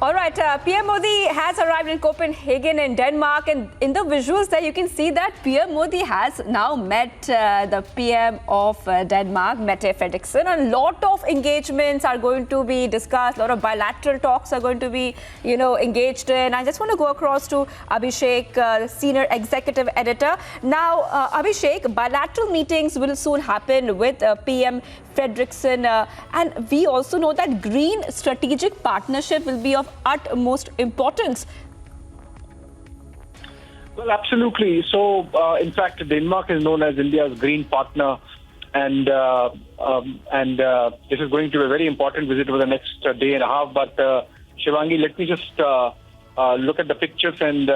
All right, PM Modi has arrived in Copenhagen in Denmark, and in the visuals there you can see that PM Modi has now met the PM of Denmark, Mette Frederiksen. A lot of engagements are going to be discussed, a lot of bilateral talks are going to be, engaged in. I just want to go across to Abhishek, senior executive editor. Now, Abhishek, bilateral meetings will soon happen with PM Frederiksen, and we also know that green strategic partnership will be of utmost importance. Well, absolutely. So, in fact, Denmark is known as India's green partner, and this is going to be a very important visit over the next day and a half. But Shivangi, let me just look at the pictures and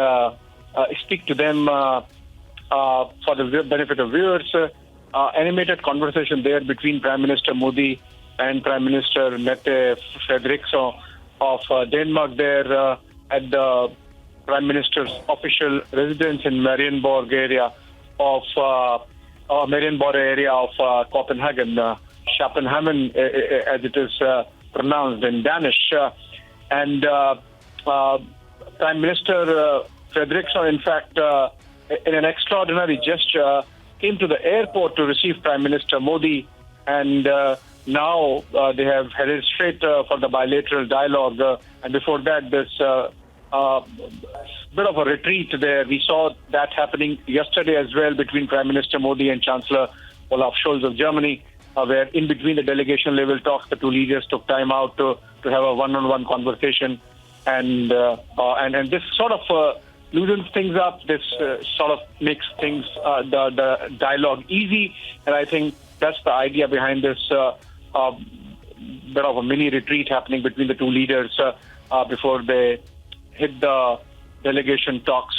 speak to them for the benefit of viewers. Animated conversation there between Prime Minister Modi and Prime Minister Mette Frederiksen of Denmark there at the Prime Minister's official residence in Marienborg area of Copenhagen, Copenhagen as it is pronounced in Danish. And Prime Minister Frederiksen, in fact, in an extraordinary gesture, came to the airport to receive Prime Minister Modi, and now they have headed straight for the bilateral dialogue. And before that, there's bit of a retreat there. We saw that happening yesterday as well between Prime Minister Modi and Chancellor Olaf Scholz of Germany, where in between the delegation level talks, the two leaders took time out to have a one-on-one conversation, and this sort of loosens things up. This sort of makes things, the dialogue easy. And I think that's the idea behind this bit of a mini retreat happening between the two leaders before they hit the delegation talks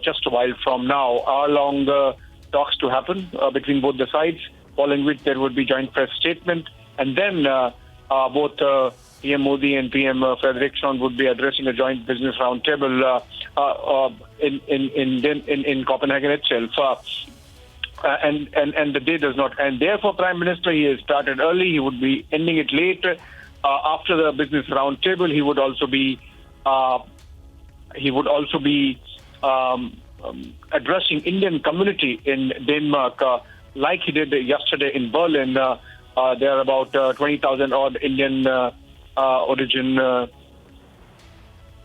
just a while from now. Hour-long talks to happen between both the sides, following which there would be joint press statement. And then both PM Modi and PM Frederiksen would be addressing a joint business roundtable in Copenhagen itself. And the day does not end. Therefore, Prime Minister, he has started early. He would be ending it late. After the business roundtable, he would also be addressing Indian community in Denmark, like he did yesterday in Berlin. There are about 20,000 odd Indian origin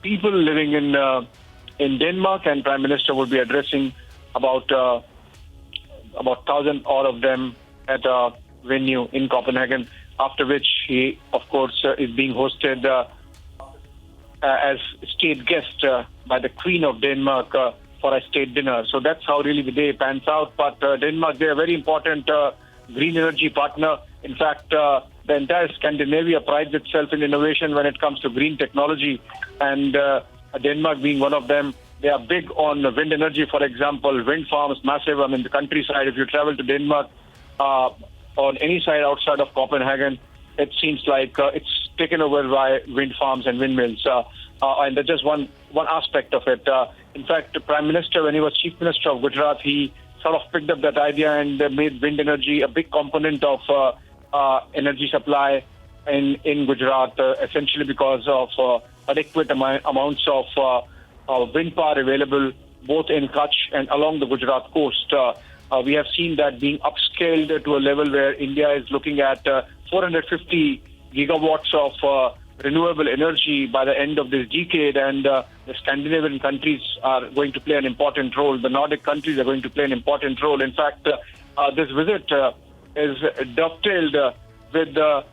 people living in Denmark, and Prime Minister would be addressing about 1,000 odd of them at a venue in Copenhagen. After which he, of course, is being hosted as state guest by the Queen of Denmark for a state dinner. So that's how really the day pans out. But Denmark, they're a very important green energy partner. In fact, the entire Scandinavia prides itself in innovation when it comes to green technology, and Denmark being one of them. They are big on wind energy, for example, wind farms, massive. I mean, the countryside, if you travel to Denmark on any side outside of Copenhagen, it seems like it's taken over by wind farms and windmills. And that's just one aspect of it. In fact, the Prime Minister, when he was Chief Minister of Gujarat, he sort of picked up that idea and made wind energy a big component of energy supply in Gujarat, essentially because of adequate amounts of wind power available both in Kutch and along the Gujarat coast. We have seen that being upscaled to a level where India is looking at 450 gigawatts of renewable energy by the end of this decade, and the Scandinavian countries are going to play an important role. The Nordic countries are going to play an important role. In fact, this visit is dovetailed with the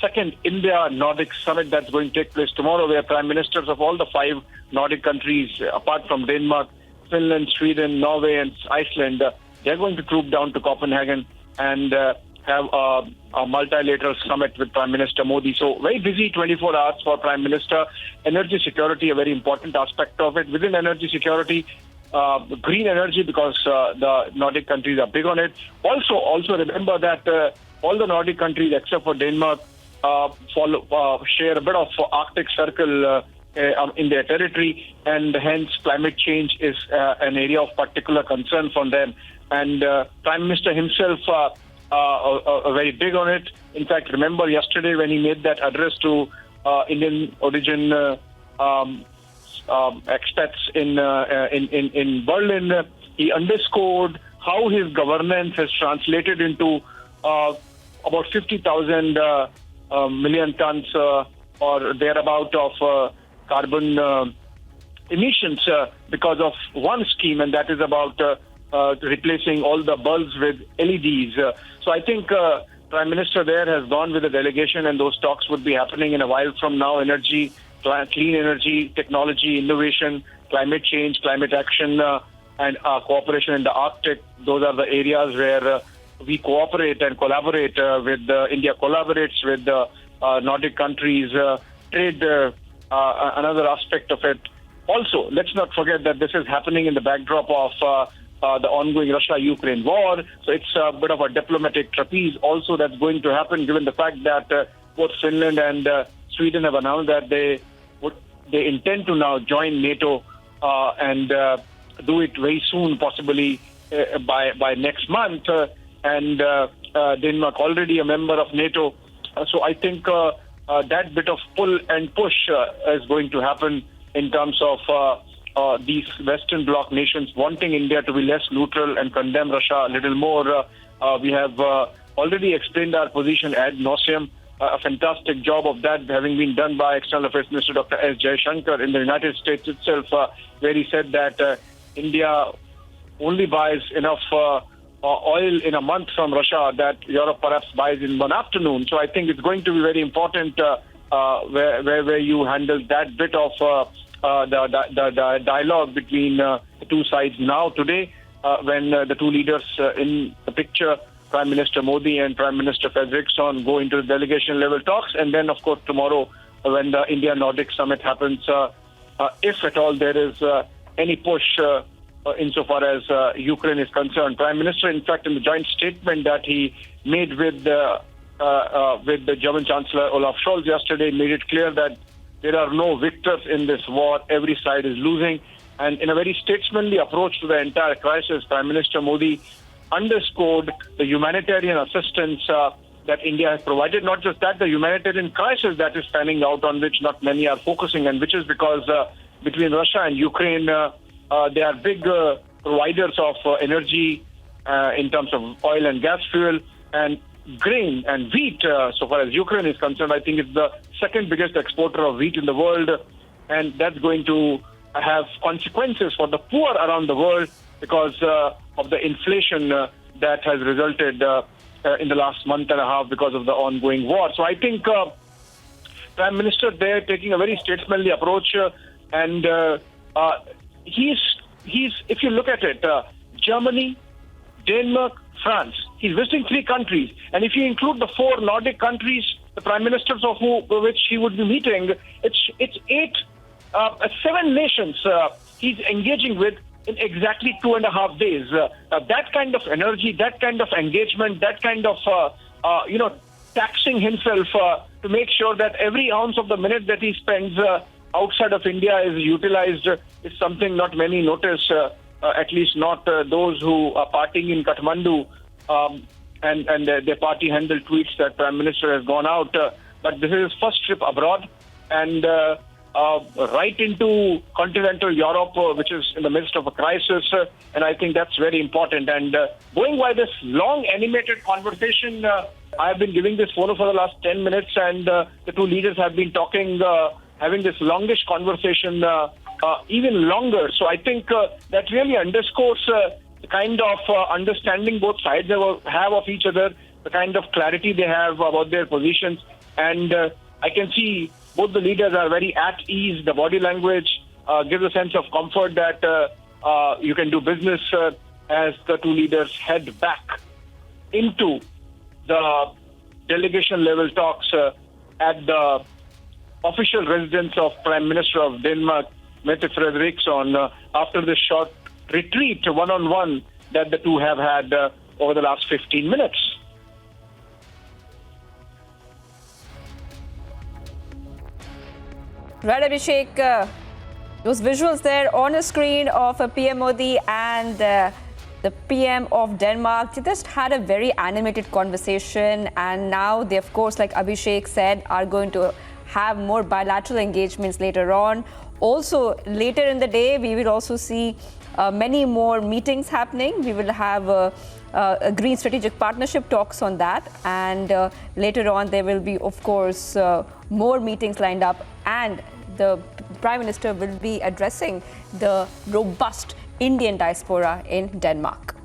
second India-Nordic summit that's going to take place tomorrow, where prime ministers of all the 5 Nordic countries, apart from Denmark, Finland, Sweden, Norway, and Iceland, they're going to troop down to Copenhagen and have a multilateral summit with Prime Minister Modi. So very busy 24 hours for Prime Minister. Energy security, a very important aspect of it. Within energy security, green energy, because the Nordic countries are big on it. Also remember that all the Nordic countries except for Denmark share a bit of Arctic Circle in their territory, and hence climate change is an area of particular concern for them. And Prime Minister himself very big on it. In fact, remember yesterday when he made that address to Indian origin expats in Berlin. He underscored how his governance has translated into about 50,000 million tons or thereabout of carbon emissions because of one scheme, and that is about replacing all the bulbs with LEDs. So I think Prime Minister there has gone with a delegation, and those talks would be happening in a while from now. Energy, clean energy, technology, innovation, climate change, climate action, and cooperation in the Arctic. Those are the areas where we cooperate and collaborate with India collaborates with Nordic countries. Trade, another aspect of it. Also, let's not forget that this is happening in the backdrop of the ongoing Russia-Ukraine war. So it's a bit of a diplomatic trapeze also that's going to happen, given the fact that both Finland and Sweden have announced that they intend to now join NATO and do it very soon, possibly by next month. And Denmark already a member of NATO. So I think that bit of pull and push is going to happen in terms of these Western Bloc nations wanting India to be less neutral and condemn Russia a little more. We have already explained our position ad nauseum. A fantastic job of that having been done by External Affairs Minister Dr. S. Jaishankar in the United States itself, where he said that India only buys enough oil in a month from Russia that Europe perhaps buys in one afternoon. So I think it's going to be very important where you handle that bit of the dialogue between the two sides now today when the two leaders in the picture, Prime Minister Modi and Prime Minister Frederiksen, go into the delegation level talks, and then of course tomorrow when the India-Nordic summit happens, if at all there is any push insofar as Ukraine is concerned. Prime Minister, in fact, in the joint statement that he made with the German Chancellor Olaf Scholz yesterday, made it clear that there are no victors in this war. Every side is losing. And in a very statesmanly approach to the entire crisis, Prime Minister Modi underscored the humanitarian assistance that India has provided. Not just that, the humanitarian crisis that is panning out on which not many are focusing, and which is because between Russia and Ukraine, they are big providers of energy in terms of oil and gas fuel and grain and wheat. So far as Ukraine is concerned, I think it's the second biggest exporter of wheat in the world, and that's going to have consequences for the poor around the world because of the inflation that has resulted in the last month and a half because of the ongoing war. So I think Prime Minister there taking a very statesmanly approach, and he's if you look at it, Germany, Denmark, France. He's visiting 3 countries, and if you include the 4 Nordic countries, the prime ministers of which he would be meeting, it's 7 nations he's engaging with in exactly 2.5 days. That kind of energy, that kind of engagement, that kind of taxing himself to make sure that every ounce of the minute that he spends outside of India is utilized is something not many notice. At least not those who are partying in Kathmandu and their party handle tweets that Prime Minister has gone out. But this is his first trip abroad and right into continental Europe, which is in the midst of a crisis. And I think that's very important. And going by this long animated conversation, I have been giving this photo for the last 10 minutes, and the two leaders have been talking, having this longish conversation even longer. So I think that really underscores the kind of understanding both sides have of each other, the kind of clarity they have about their positions. And I can see both the leaders are very at ease. The body language gives a sense of comfort that you can do business as the two leaders head back into the delegation level talks at the official residence of Prime Minister of Denmark, Mette Frederiksen, after this short retreat one-on-one that the two have had over the last 15 minutes. Right, Abhishek, those visuals there on a screen of PM Modi and the PM of Denmark. They just had a very animated conversation, and now they, of course, like Abhishek said, are going to have more bilateral engagements later on. Also, later in the day, we will also see many more meetings happening. We will have a Green Strategic Partnership talks on that. And later on, there will be, of course, more meetings lined up. And the Prime Minister will be addressing the robust Indian diaspora in Denmark.